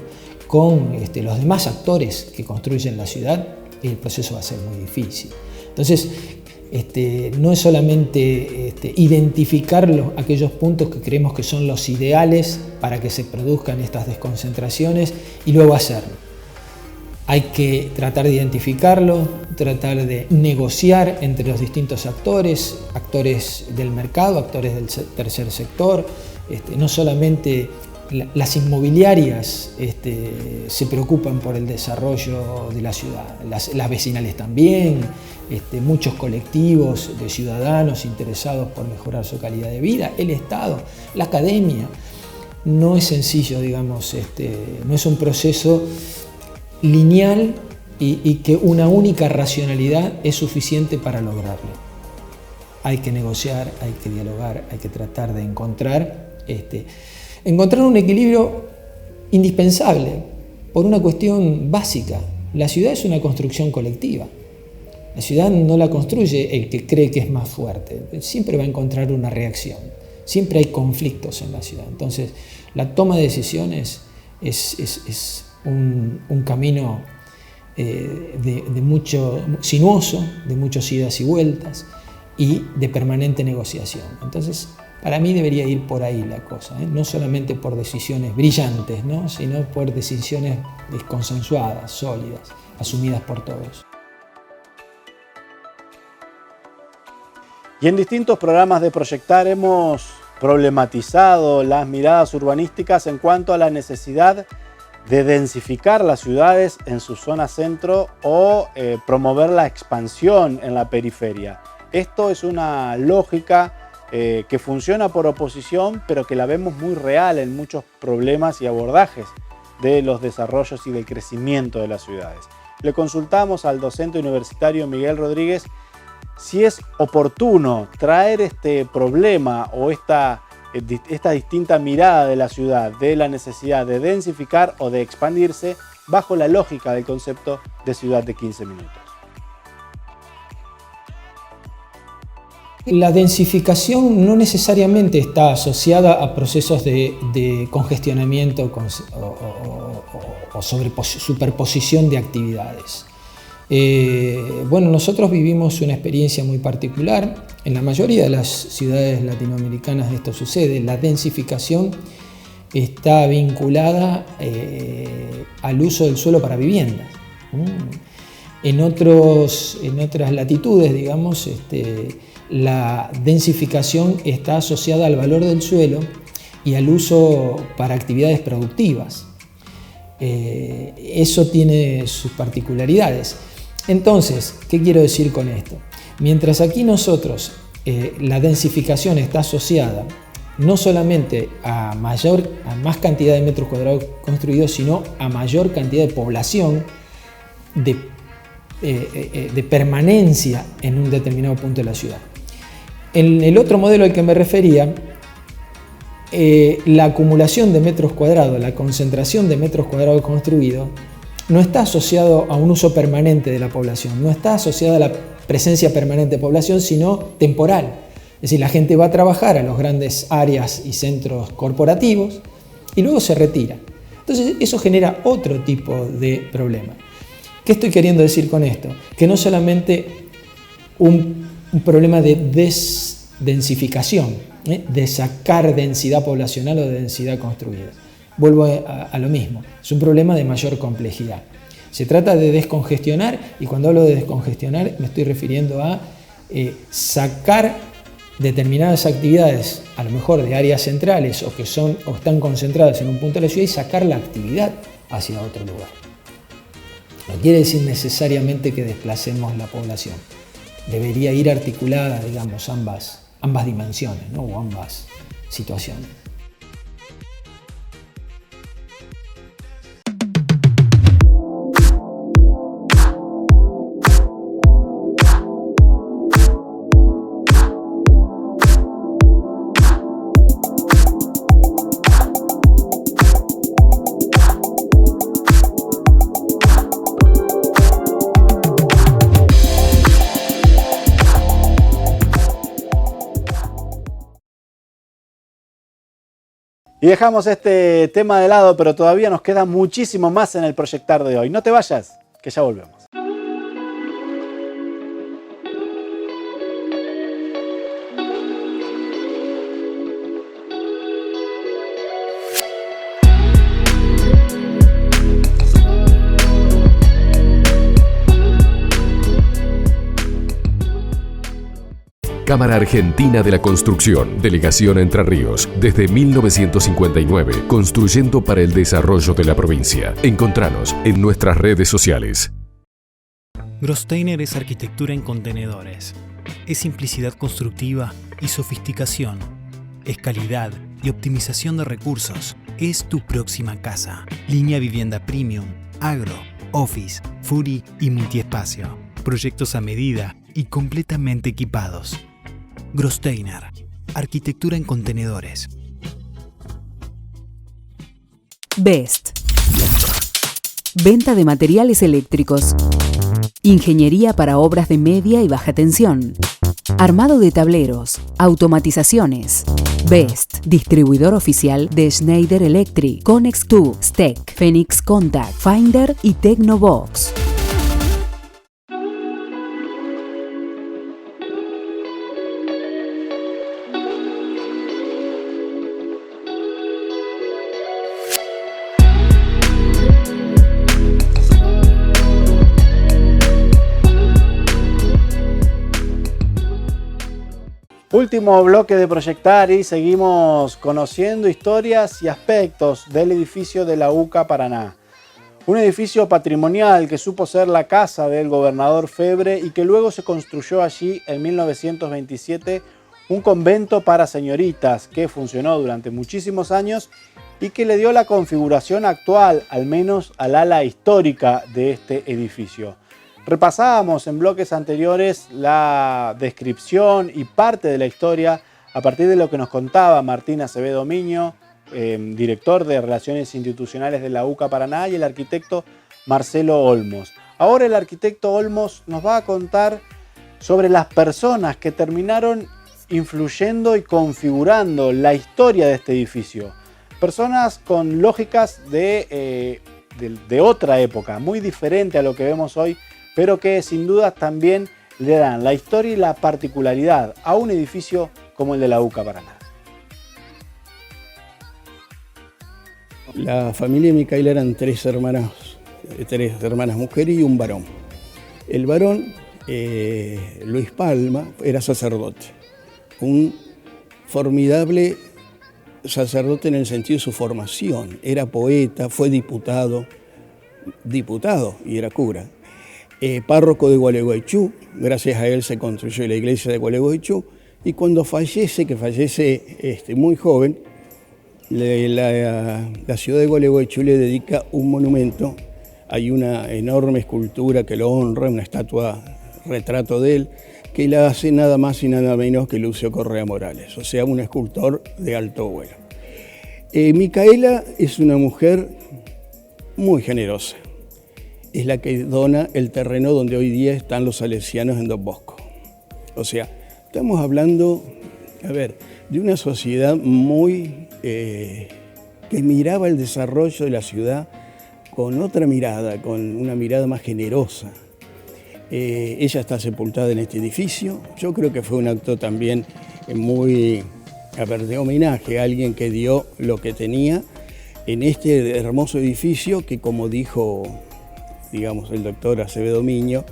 con los demás actores que construyen la ciudad, el proceso va a ser muy difícil. Entonces, no es solamente identificar aquellos puntos que creemos que son los ideales para que se produzcan estas desconcentraciones y luego hacerlo. Hay que tratar de identificarlo, tratar de negociar entre los distintos actores, actores del mercado, actores del tercer sector. No solamente las inmobiliarias se preocupan por el desarrollo de la ciudad, las vecinales también, muchos colectivos de ciudadanos interesados por mejorar su calidad de vida, el Estado, la academia. No es sencillo, digamos, no es un proceso lineal y que una única racionalidad es suficiente para lograrlo. Hay que negociar, hay que dialogar, hay que tratar de encontrar un equilibrio indispensable por una cuestión básica. La ciudad es una construcción colectiva. La ciudad no la construye el que cree que es más fuerte. Siempre va a encontrar una reacción. Siempre hay conflictos en la ciudad. Entonces, la toma de decisiones es un camino de mucho sinuoso, de muchas idas y vueltas y de permanente negociación. Entonces, Para mí debería ir por ahí la cosa, no solamente por decisiones brillantes, ¿no? Sino por decisiones consensuadas, sólidas, asumidas por todos. Y en distintos programas de Proyectar hemos problematizado las miradas urbanísticas en cuanto a la necesidad de densificar las ciudades en su zona centro o promover la expansión en la periferia. Esto es una lógica que funciona por oposición, pero que la vemos muy real en muchos problemas y abordajes de los desarrollos y del crecimiento de las ciudades. Le consultamos al docente universitario Miguel Rodríguez si es oportuno traer este problema o esta distinta mirada de la ciudad, de la necesidad de densificar o de expandirse bajo la lógica del concepto de ciudad de 15 minutos. La densificación no necesariamente está asociada a procesos de congestionamiento o superposición de actividades. Bueno, nosotros vivimos una experiencia muy particular. En la mayoría de las ciudades latinoamericanas esto sucede. La densificación está vinculada al uso del suelo para viviendas. En otras latitudes, digamos, la densificación está asociada al valor del suelo y al uso para actividades productivas. Eso tiene sus particularidades. Entonces, ¿qué quiero decir con esto? Mientras aquí nosotros la densificación está asociada no solamente a más cantidad de metros cuadrados construidos, sino a mayor cantidad de población, de permanencia en un determinado punto de la ciudad. En el otro modelo al que me refería, la acumulación de metros cuadrados, la concentración de metros cuadrados construidos, no está asociado a un uso permanente de la población, no está asociado a la presencia permanente de población, sino temporal. Es decir, la gente va a trabajar a las grandes áreas y centros corporativos y luego se retira. Entonces, eso genera otro tipo de problema. ¿Qué estoy queriendo decir con esto? Que no solamente un problema de desdensificación, de sacar densidad poblacional o de densidad construida. Vuelvo a lo mismo, es un problema de mayor complejidad. Se trata de descongestionar, y cuando hablo de descongestionar me estoy refiriendo a sacar determinadas actividades, a lo mejor de áreas centrales o están concentradas en un punto de la ciudad, y sacar la actividad hacia otro lugar. No quiere decir necesariamente que desplacemos la población. Debería ir articulada, digamos, ambas dimensiones, ¿no? O ambas situaciones. Y dejamos este tema de lado, pero todavía nos queda muchísimo más en el Proyectar de hoy. No te vayas, que ya volvemos. Cámara Argentina de la Construcción, Delegación Entre Ríos, desde 1959, construyendo para el desarrollo de la provincia. Encontranos en nuestras redes sociales. Grosteiner es arquitectura en contenedores. Es simplicidad constructiva y sofisticación. Es calidad y optimización de recursos. Es tu próxima casa. Línea vivienda premium, agro, office, furi y multiespacio. Proyectos a medida y completamente equipados. Grosteiner, arquitectura en contenedores. Best. Venta de materiales eléctricos. Ingeniería para obras de media y baja tensión. Armado de tableros. Automatizaciones. Best. Distribuidor oficial de Schneider Electric, Connex2, Steck, Phoenix Contact, Finder y Tecnobox. Último bloque de Proyectar y seguimos conociendo historias y aspectos del edificio de la UCA Paraná. Un edificio patrimonial que supo ser la casa del gobernador Febre y que luego se construyó allí en 1927 un convento para señoritas que funcionó durante muchísimos años y que le dio la configuración actual, al menos al ala histórica de este edificio. Repasábamos en bloques anteriores la descripción y parte de la historia a partir de lo que nos contaba Martín Acevedo Miño, director de Relaciones Institucionales de la UCA Paraná, y el arquitecto Marcelo Olmos. Ahora el arquitecto Olmos nos va a contar sobre las personas que terminaron influyendo y configurando la historia de este edificio. Personas con lógicas de otra época, muy diferente a lo que vemos hoy, pero que sin duda también le dan la historia y la particularidad a un edificio como el de la UCA Paraná. La familia de Micaela eran tres hermanas mujeres y un varón. El varón, Luis Palma, era sacerdote, un formidable sacerdote en el sentido de su formación. Era poeta, fue diputado y era cura. Párroco de Gualeguaychú, gracias a él se construyó la iglesia de Gualeguaychú, y cuando fallece muy joven, la ciudad de Gualeguaychú le dedica un monumento. Hay una enorme escultura que lo honra, una estatua retrato de él, que la hace nada más y nada menos que Lucio Correa Morales, o sea, un escultor de alto vuelo. Micaela es una mujer muy generosa. Es la que dona el terreno donde hoy día están los salesianos en Don Bosco. O sea, estamos hablando, de una sociedad muy que miraba el desarrollo de la ciudad con otra mirada, con una mirada más generosa. Ella está sepultada en este edificio. Yo creo que fue un acto también muy, de homenaje a alguien que dio lo que tenía en este hermoso edificio que, como dijo, el doctor Acevedo Miño,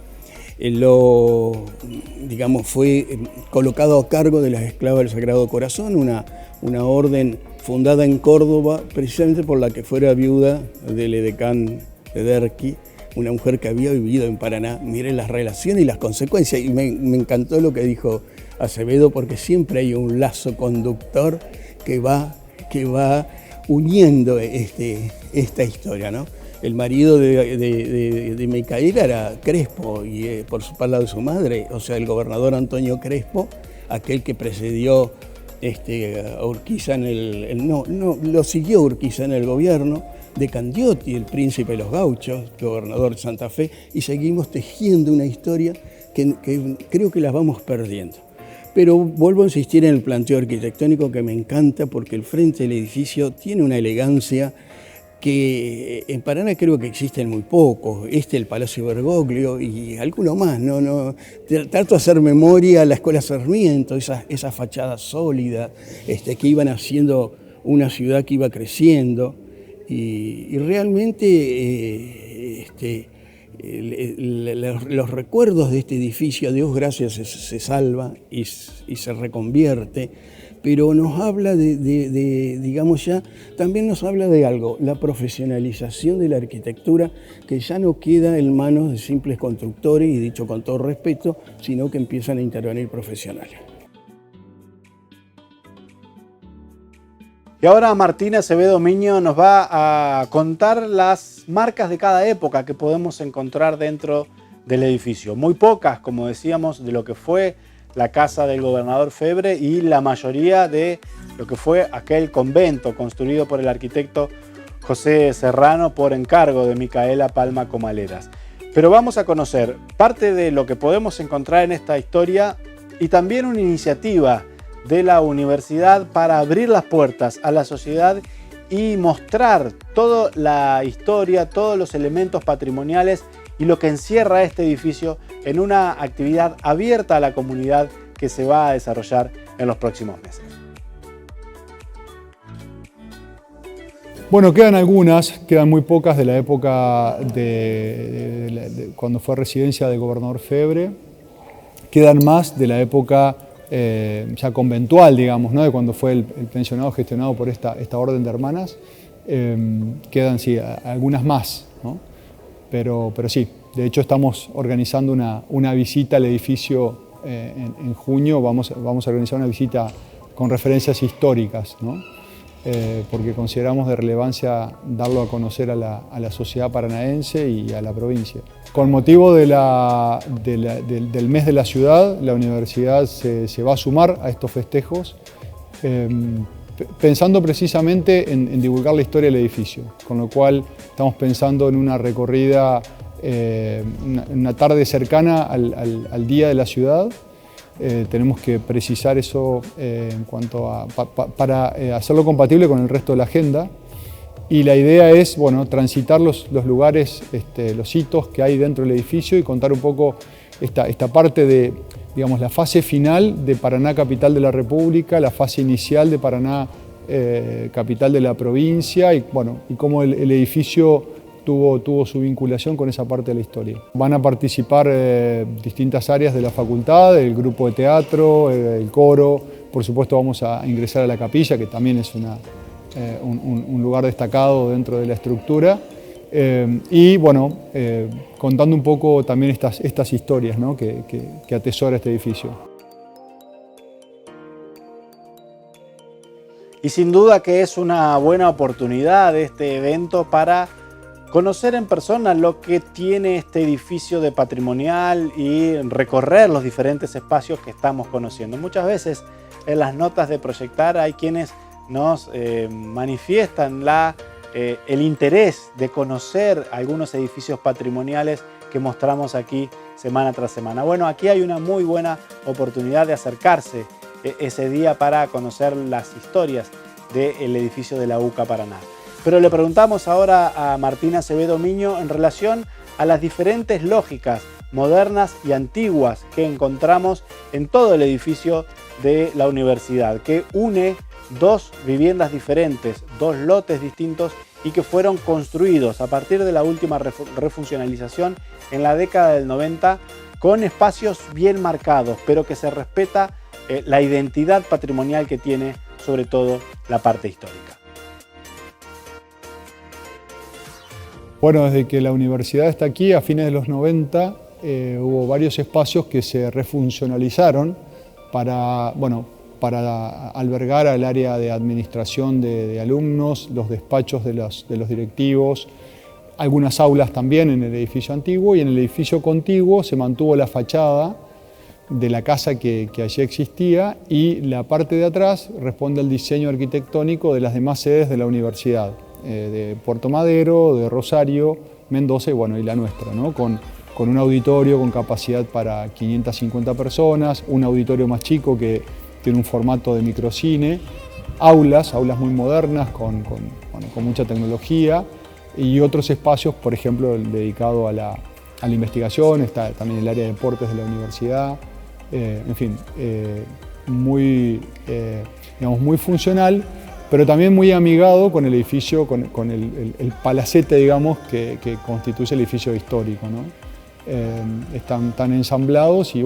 fue colocado a cargo de las esclavas del Sagrado Corazón, una orden fundada en Córdoba, precisamente por la que fuera viuda del edecán de Derqui, una mujer que había vivido en Paraná. Miren las relaciones y las consecuencias, y me encantó lo que dijo Acevedo, porque siempre hay un lazo conductor que va uniendo esta historia, ¿no? El marido de Micaela era Crespo, y por su parte de su madre, o sea, el gobernador Antonio Crespo, aquel que precedió a Urquiza lo siguió Urquiza en el gobierno, de Candioti, el príncipe de los gauchos, gobernador de Santa Fe, y seguimos tejiendo una historia que creo que la vamos perdiendo. Pero vuelvo a insistir en el planteo arquitectónico que me encanta, porque el frente del edificio tiene una elegancia que en Paraná creo que existen muy pocos. El Palacio Bergoglio y alguno más. Trato de hacer memoria a la Escuela Sarmiento, esa fachada sólida, que iban haciendo una ciudad que iba creciendo. Y realmente los recuerdos de este edificio, Dios gracias, se salva y se reconvierte. Pero nos habla también nos habla de algo, la profesionalización de la arquitectura, que ya no queda en manos de simples constructores, y dicho con todo respeto, sino que empiezan a intervenir profesionales. Y ahora Martín Acevedo Miño nos va a contar las marcas de cada época que podemos encontrar dentro del edificio. Muy pocas, como decíamos, de lo que fue la casa del gobernador Febre y la mayoría de lo que fue aquel convento construido por el arquitecto José Serrano por encargo de Micaela Palma Comaleras. Pero vamos a conocer parte de lo que podemos encontrar en esta historia y también una iniciativa de la universidad para abrir las puertas a la sociedad y mostrar toda la historia, todos los elementos patrimoniales y lo que encierra este edificio en una actividad abierta a la comunidad que se va a desarrollar en los próximos meses. Bueno, quedan muy pocas de la época cuando fue residencia del gobernador Febre. Quedan más de la época ya conventual, digamos, ¿no? De cuando fue el pensionado gestionado por esta orden de hermanas. Quedan, sí, algunas más, ¿no? Pero sí, de hecho estamos organizando una visita al edificio en junio. Vamos a organizar una visita con referencias históricas, ¿no? Porque consideramos de relevancia darlo a conocer a la sociedad paranaense y a la provincia. Con motivo del mes de la ciudad, la universidad se va a sumar a estos festejos, pensando precisamente en divulgar la historia del edificio, con lo cual estamos pensando en una recorrida, una tarde cercana al Día de la Ciudad. Tenemos que precisar eso en cuanto a para hacerlo compatible con el resto de la agenda, y la idea es, bueno, transitar los lugares, los hitos que hay dentro del edificio y contar un poco esta parte de, digamos, la fase final de Paraná capital de la República, la fase inicial de Paraná capital de la provincia, y bueno, y cómo el edificio tuvo su vinculación con esa parte de la historia. Van a participar distintas áreas de la facultad, el grupo de teatro, el coro. Por supuesto vamos a ingresar a la capilla, que también es un lugar destacado dentro de la estructura. Y bueno, contando un poco también estas historias, ¿no? que atesora este edificio. Y sin duda que es una buena oportunidad este evento para conocer en persona lo que tiene este edificio de patrimonial y recorrer los diferentes espacios que estamos conociendo. Muchas veces en las notas de Proyectar hay quienes nos manifiestan el interés de conocer algunos edificios patrimoniales que mostramos aquí semana tras semana. Bueno, aquí hay una muy buena oportunidad de acercarse ese día para conocer las historias del edificio de la UCA Paraná. Pero le preguntamos ahora a Martín Acevedo Miño en relación a las diferentes lógicas modernas y antiguas que encontramos en todo el edificio de la universidad, que une dos viviendas diferentes, dos lotes distintos y que fueron construidos a partir de la última refuncionalización en la década del 90 con espacios bien marcados, pero que se respeta la identidad patrimonial que tiene sobre todo la parte histórica. Bueno, desde que la universidad está aquí, a fines de los 90, hubo varios espacios que se refuncionalizaron para albergar al área de administración de alumnos, los despachos de los directivos, algunas aulas también en el edificio antiguo, y en el edificio contiguo se mantuvo la fachada de la casa que allí existía, y la parte de atrás responde al diseño arquitectónico de las demás sedes de la universidad, de Puerto Madero, de Rosario, Mendoza y la nuestra, ¿no? Con un auditorio con capacidad para 550 personas, un auditorio más chico que tiene un formato de microcine, aulas muy modernas con mucha tecnología, y otros espacios, por ejemplo, dedicado a la investigación. Está también el área de deportes de la universidad, en fin, muy funcional, pero también muy amigado con el edificio, con el palacete, digamos, que constituye el edificio histórico, ¿no? Están ensamblados y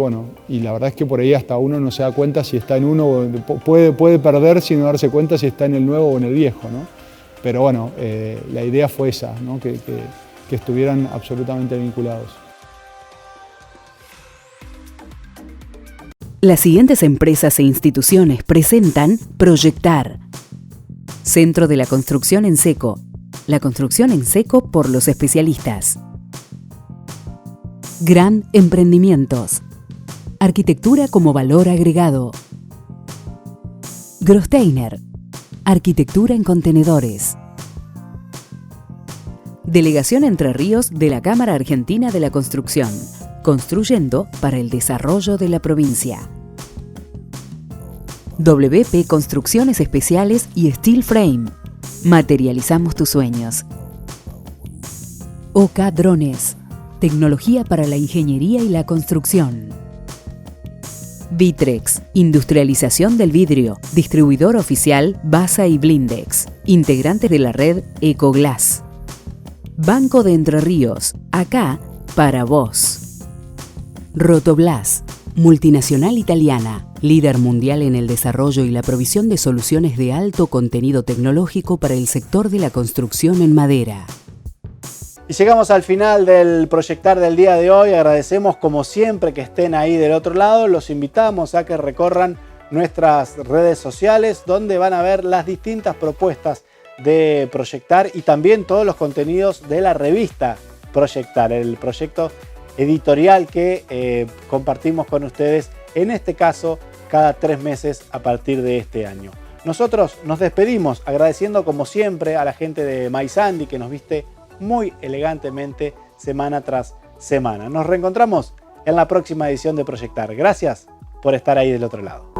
la verdad es que por ahí hasta uno no se da cuenta si está en uno, puede perder sin darse cuenta si está en el nuevo o en el viejo, ¿no? Pero bueno, la idea fue esa, ¿no? que estuvieran absolutamente vinculados. Las siguientes empresas e instituciones presentan Proyectar. Centro de la Construcción en Seco. La construcción en seco por los especialistas. Gran Emprendimientos. Arquitectura como valor agregado. Grosteiner. Arquitectura en contenedores. Delegación Entre Ríos de la Cámara Argentina de la Construcción. Construyendo para el desarrollo de la provincia. WP Construcciones Especiales y Steel Frame. Materializamos tus sueños. OK Drones. Tecnología para la ingeniería y la construcción. Vitrex. Industrialización del vidrio. Distribuidor oficial Basa y Blindex. Integrante de la red Ecoglass. Banco de Entre Ríos. Acá para vos. Rotoblas. multinacional italiana, líder mundial en el desarrollo y la provisión de soluciones de alto contenido tecnológico para el sector de la construcción en madera. Y llegamos al final del Proyectar del día de hoy. Agradecemos como siempre que estén ahí del otro lado. Los invitamos a que recorran nuestras redes sociales, donde van a ver las distintas propuestas de Proyectar y también todos los contenidos de la revista Proyectar, el proyecto editorial que compartimos con ustedes, en este caso cada 3 meses a partir de este año. Nosotros nos despedimos agradeciendo como siempre a la gente de MySandy que nos viste muy elegantemente semana tras semana. Nos reencontramos en la próxima edición de Proyectar. Gracias por estar ahí del otro lado.